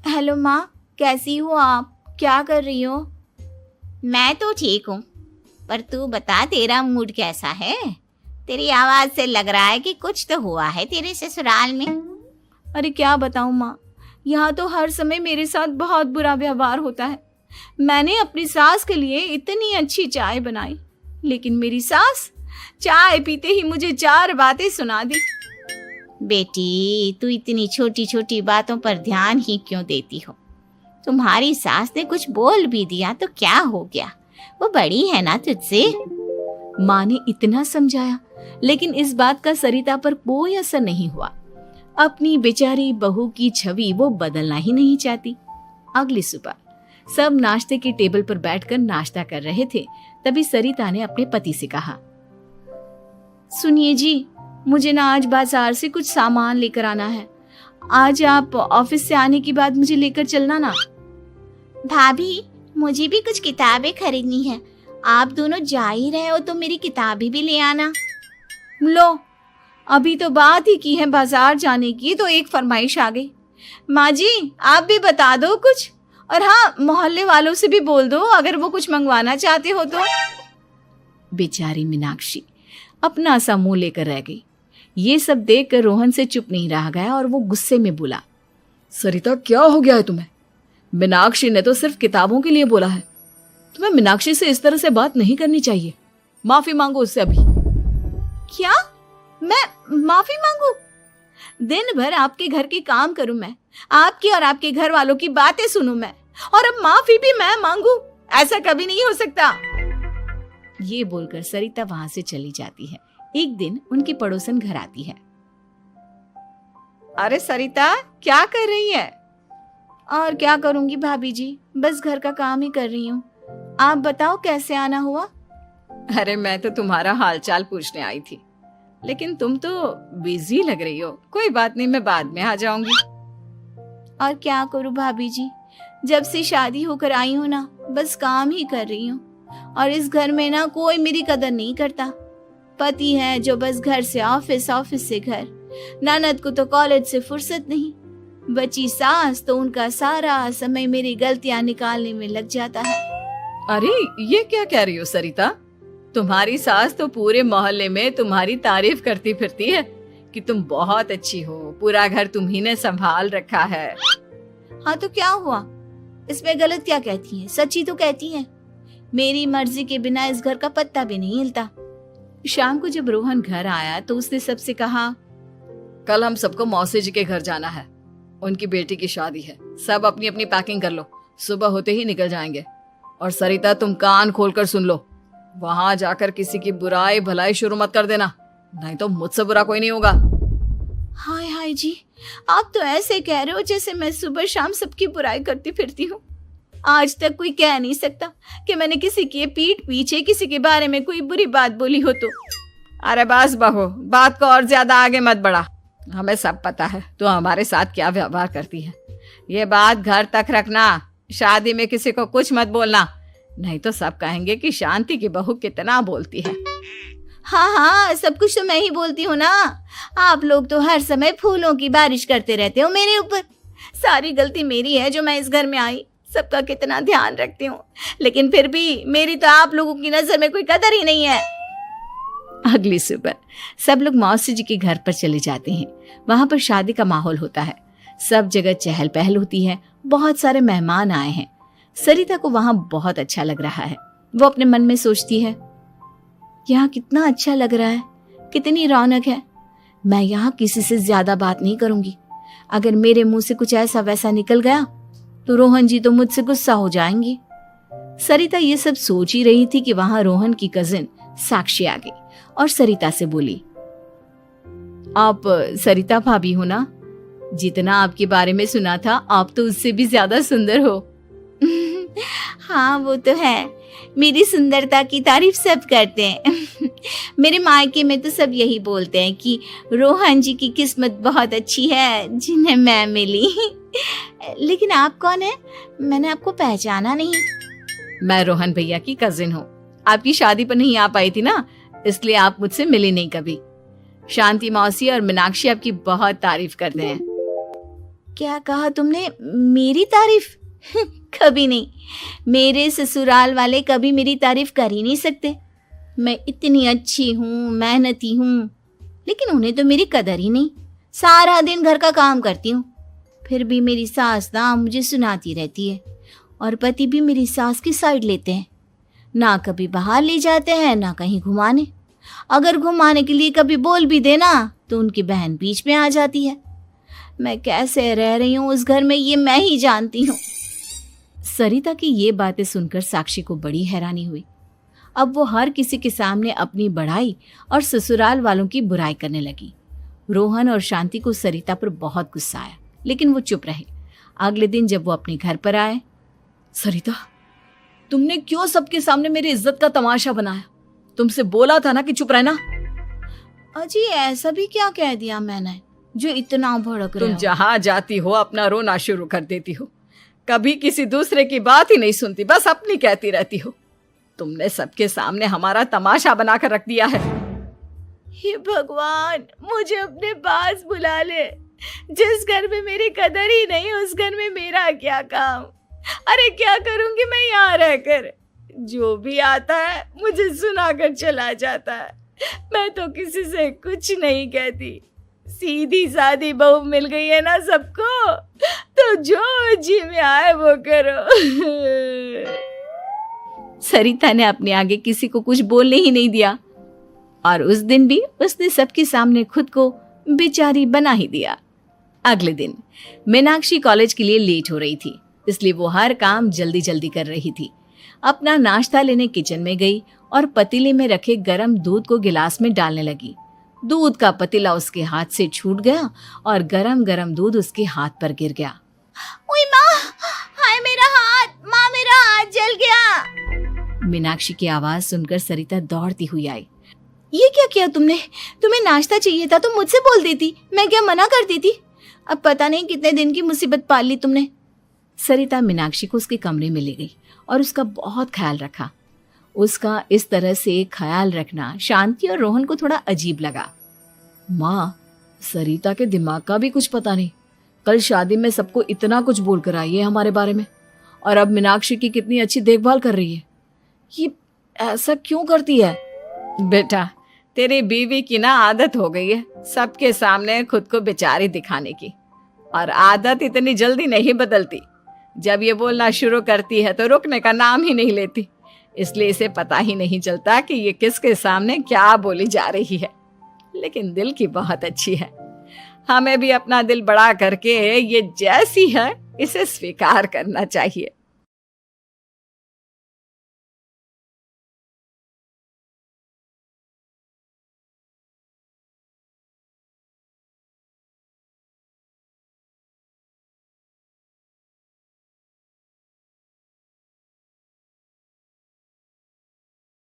Hello माँ, कैसी हो आप? क्या कर रही हो? मैं तो ठीक हूँ, पर तू बता तेरा मूड कैसा है? तेरी आवाज से लग रहा है कि कुछ तो हुआ है तेरे ससुराल में। अरे क्या बताऊँ माँ, यहाँ तो हर समय मेरे साथ बहुत बुरा व्यवहार होता है। मैंने अपनी सास के लिए इतनी अच्छी चाय बनाई, लेकिन मेरी सास चाय पीते ही मुझे 4 बातें सुना दी। बेटी, तू इतनी छोटी छोटी बातों पर ध्यान ही क्यों देती हो? तुम्हारी सास ने कुछ बोल भी दिया तो क्या हो गया, वो बड़ी है ना तुझसे। माँ ने इतना समझाया, लेकिन इस बात का सरिता पर कोई असर नहीं हुआ। अपनी बेचारी बहू की छवि वो बदलना ही नहीं चाहती। अगली सुबह सब नाश्ते की टेबल पर बैठकर नाश्ता कर रहे थे, तभी सरिता ने अपने पति से कहा, सुनिए जी, मुझे ना आज बाजार से कुछ सामान लेकर आना है। आज आप ऑफिस से आने के बाद मुझे लेकर चलना ना। भाभी, मुझे भी कुछ किताबें खरीदनी है। आप दोनों जा ही रहे हो तो मेरी किताबें भी ले आना। लो, अभी तो बात ही की है बाजार जाने की तो एक फरमाइश आ गई। माँ जी, आप भी बता दो कुछ, और हाँ, मोहल्ले वालों से भी बोल दो अगर वो कुछ मंगवाना चाहते हो तो। बेचारी मीनाक्षी अपना सा मुंह लेकर रह गई। ये सब देखकर रोहन से चुप नहीं रहा गया और वो गुस्से में बोला, सरिता क्या हो गया है तुम्हें? मीनाक्षी ने तो सिर्फ किताबों के लिए बोला है। तुम्हें मीनाक्षी से इस तरह से बात नहीं करनी चाहिए। माफी मांगो उससे अभी। क्या? मैं माफी मांगू? दिन भर आपके घर के काम करूं मैं, आपकी और आपके घर वालों की बातें सुनूं मैं, और अब माफी भी मैं मांगू? ऐसा कभी नहीं हो सकता। ये बोलकर सरिता वहां से चली जाती है। एक दिन उनकी पड़ोसन घर आती है। अरे सरिता, क्या कर रही है? और क्या करूंगी भाभी जी, बस घर का काम ही कर रही हूँ। आप बताओ कैसे आना हुआ? अरे मैं तो तुम्हारा हालचाल पूछने आई थी, लेकिन तुम तो बिजी लग रही हो। कोई बात नहीं, मैं बाद में आ जाऊंगी। और क्या करूं भाभी जी, जब से शादी होकर आई हूं ना, बस काम ही कर रही हूँ। और इस घर में ना कोई मेरी कदर नहीं करता। पति है जो बस घर से ऑफिस, ऑफिस से घर। ननद को तो कॉलेज से फुर्सत नहीं। बची सास तो उनका सारा समय मेरी गलतियां निकालने में लग जाता है। अरे ये क्या कह रही हो सरिता? तुम्हारी सास तो पूरे मोहल्ले में तुम्हारी तारीफ करती फिरती है कि तुम बहुत अच्छी हो, पूरा घर तुम्ही ने संभाल रखा है। हाँ तो क्या हुआ, इसमें गलत क्या कहती है? सच्ची तो कहती है। मेरी मर्जी के बिना इस घर का पत्ता भी नहीं हिलता। शाम को जब रोहन घर आया तो उसने सबसे कहा, कल हम सबको मौसी जी के घर जाना है, उनकी बेटी की शादी है। सब अपनी अपनी पैकिंग कर लो, सुबह होते ही निकल जाएंगे। और सरिता, तुम कान खोलकर सुन लो, वहां जाकर किसी की बुराई भलाई शुरू मत कर देना, नहीं तो मुझसे बुरा कोई नहीं होगा। हाय हाय जी, आप तो ऐसे कह रहे हो जैसे मैं सुबह शाम सबकी बुराई करती फिरती हूँ। आज तक कोई कह नहीं सकता कि मैंने किसी की पीठ पीछे किसी के बारे में कोई बुरी बात बोली हो तो। अरे बस बहू, बात को और ज्यादा आगे मत बढ़ा। हमें सब पता है तू हमारे साथ क्या व्यवहार करती है। ये बात घर तक रखना, शादी में किसी को कुछ मत बोलना, नहीं तो सब कहेंगे कि शांति की बहू कितना बोलती है। हाँ हाँ, सब कुछ तो मैं ही बोलती हूँ ना। आप लोग तो हर समय फूलों की बारिश करते रहते हो मेरे ऊपर। सारी गलती मेरी है जो मैं इस घर में आई, सबका कितना ध्यान रखती हूँ, लेकिन फिर भी मेरी तो आप लोगों की नजर में कोई कदर ही नहीं है। अगली सुबह सब लोग मौसी जी के घर पर चले जाते हैं। वहां पर शादी का माहौल होता है, सब जगह चहल पहल होती है, बहुत सारे मेहमान आए हैं। सरिता को वहां बहुत अच्छा लग रहा है। वो अपने मन में सोचती है, यहाँ कितना अच्छा लग रहा है, कितनी रौनक है। मैं यहाँ किसी से ज्यादा बात नहीं करूंगी। अगर मेरे मुंह से कुछ ऐसा वैसा निकल गया तो रोहन जी तो मुझसे गुस्सा हो जाएंगी। सरिता ये सब सोच ही रही थी कि वहां रोहन की कजिन साक्षी आ गई और सरिता से बोली, आप सरिता भाभी हो ना? जितना आपके बारे में सुना था, आप तो उससे भी ज्यादा सुंदर हो। हाँ वो तो है, मेरी सुंदरता की तारीफ सब करते हैं। मेरे मायके में तो सब यही बोलते हैं कि रोहन जी की किस्मत बहुत अच्छी है जिन्हें मैं मिली। लेकिन आप कौन है? मैंने आपको पहचाना नहीं। मैं रोहन भैया की कजिन हूँ। आपकी शादी पर नहीं आ पाई थी ना, इसलिए आप मुझसे मिली नहीं कभी। शांति मौसी और मीनाक्षी आपकी बहुत तारीफ करते हैं। क्या कहा तुमने? मेरी तारीफ? कभी नहीं। मेरे ससुराल वाले कभी मेरी तारीफ कर ही नहीं सकते। मैं इतनी अच्छी हूँ, मेहनती हूँ, लेकिन उन्हें तो मेरी कदर ही नहीं। सारा दिन घर का काम करती हूँ, फिर भी मेरी सास ना मुझे सुनाती रहती है, और पति भी मेरी सास की साइड लेते हैं। ना कभी बाहर ले जाते हैं, ना कहीं घुमाने। अगर घुमाने के लिए कभी बोल भी देना तो उनकी बहन बीच में आ जाती है। मैं कैसे रह रही हूँ उस घर में, ये मैं ही जानती हूँ। सरिता की ये बातें सुनकर साक्षी को बड़ी हैरानी हुई। अब वो हर किसी के सामने अपनी बड़ाई और ससुराल वालों की बुराई करने लगी। रोहन और शांति को सरिता पर बहुत गुस्सा आया, लेकिन वो चुप रहे। अगले दिन जब वो अपने घर पर आए, सरिता, तुमने क्यों सबके सामने मेरी इज्जत का तमाशा बनाया? तुमसे बोला था ना कि चुप रहना। अजी ऐसा भी क्या कह दिया मैंने जो इतना भड़क रहे हो? तुम जहां जाती हो अपना रोना शुरू कर देती हो, कभी किसी दूसरे की बात ही नहीं सुनती, बस अपनी कहती रहती हो। तुमने सबके सामने हमारा तमाशा बनाकर रख दिया है। हे भगवान, मुझे अपने पास बुला ले। जिस घर में मेरी कदर ही नहीं, उस घर में मेरा क्या काम? अरे क्या करूंगी मैं यहाँ रहकर? जो भी आता है मुझे सुनाकर चला जाता है। मैं तो किसी से कुछ नहीं कहती। सीधी सादी बहू मिल गई है ना सबको, तो जो जी में आए वो करो। सरिता ने अपने आगे किसी को कुछ बोलने ही नहीं दिया, और उस दिन भी उसने सबके सामने खुद को बेचारी बना ही दिया। अगले दिन मीनाक्षी कॉलेज के लिए लेट हो रही थी, इसलिए वो हर काम जल्दी जल्दी कर रही थी। अपना नाश्ता लेने किचन में गई और पतीले में रखे गरम दूध को गिलास में डालने लगी। दूध का पतीला उसके हाथ से छूट गया और गरम गरम दूध उसके हाथ पर गिर गया। ओए माँ, हाय मेरा हाथ, माँ मेरा हाथ जल गया। मीनाक्षी की आवाज सुनकर सरिता दौड़ती हुई आई। ये क्या किया तुमने? तुम्हें नाश्ता चाहिए था तो मुझसे बोल देती, मैं क्या मना करती थी? अब पता नहीं कितने दिन की मुसीबत पाल ली तुमने। सरिता मीनाक्षी को उसके कमरे में ले गई और उसका बहुत ख्याल रखा। उसका इस तरह से ख्याल रखना शांति और रोहन को थोड़ा अजीब लगा। माँ, सरिता के दिमाग का भी कुछ पता नहीं। कल शादी में सबको इतना कुछ बोलकर आई है हमारे बारे में, और अब मीनाक्षी की कितनी अच्छी देखभाल कर रही है। ये ऐसा क्यों करती है? बेटा, तेरी बीवी की ना आदत हो गई है सबके सामने खुद को बेचारी दिखाने की, और आदत इतनी जल्दी नहीं बदलती। जब ये बोलना शुरू करती है तो रुकने का नाम ही नहीं लेती, इसलिए इसे पता ही नहीं चलता कि ये किसके सामने क्या बोली जा रही है। लेकिन दिल की बहुत अच्छी है। हमें भी अपना दिल बड़ा करके ये जैसी है इसे स्वीकार करना चाहिए।